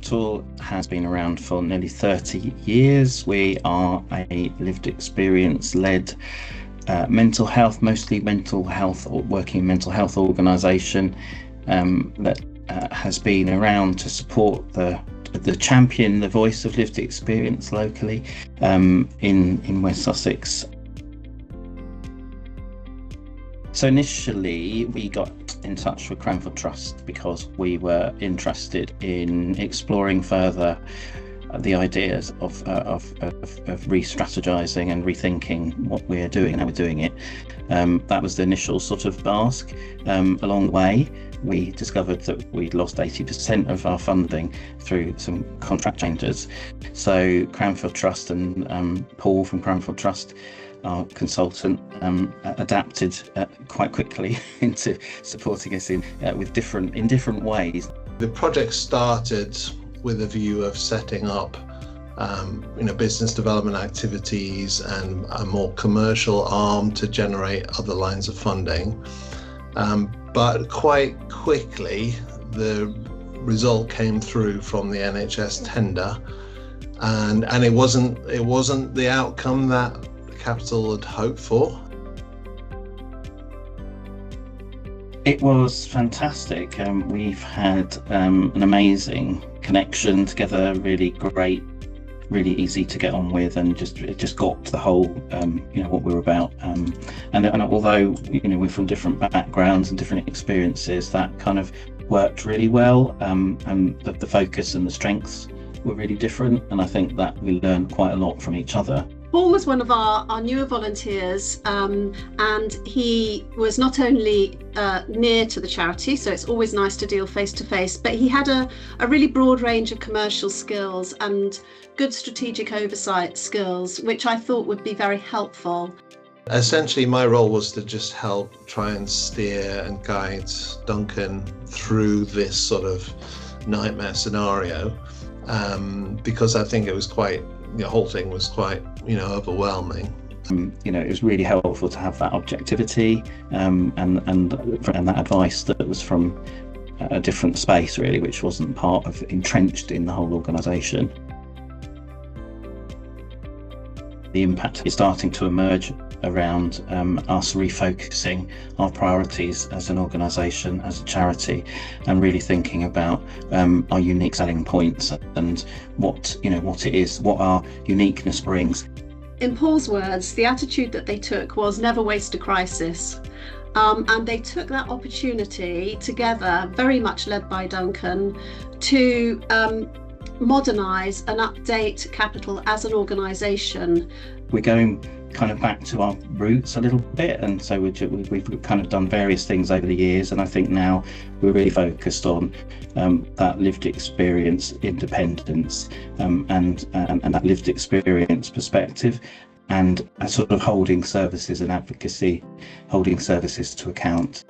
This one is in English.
Capital has been around for nearly 30 years. We are a lived experience-led mental health, mostly mental health or working mental health organisation that has been around to support the champion, the voice of lived experience locally in West Sussex. So initially we got in touch with Cranfield Trust because we were interested in exploring further the ideas of re-strategizing and rethinking what we're doing and how we're doing it. That was the initial sort of ask. Along the way, we discovered that we'd lost 80% of our funding through some contract changes. So Cranfield Trust and Paul from Cranfield Trust, our consultant, adapted quite quickly into supporting us in different ways. The project started with a view of setting up business development activities and a more commercial arm to generate other lines of funding. But quite quickly, the result came through from the NHS tender, and it wasn't the outcome that Capital had hoped for. It was fantastic. We've had an amazing connection together, really great, really easy to get on with, and it just got the whole what we were about. And although we're from different backgrounds and different experiences, that kind of worked really well. And the focus and the strengths were really different, and I think that we learned quite a lot from each other. Paul was one of our newer volunteers, and he was not only near to the charity, so it's always nice to deal face to face, but he had a really broad range of commercial skills and good strategic oversight skills, which I thought would be very helpful. Essentially, my role was to just help try and steer and guide Duncan through this sort of nightmare scenario, because I think it was the whole thing was quite overwhelming. It was really helpful to have that objectivity and that advice that was from a different space, really, which wasn't entrenched in the whole organisation. The impact is starting to emerge around us refocusing our priorities as an organisation, as a charity, and really thinking about our unique selling points and what it is, what our uniqueness brings. In Paul's words, the attitude that they took was never waste a crisis. And they took that opportunity together, very much led by Duncan, to modernise and update Capital as an organisation. We're going kind of back to our roots a little bit, and so we've kind of done various things over the years, and I think now we're really focused on that lived experience independence and that lived experience perspective, and sort of holding services and advocacy, holding services to account.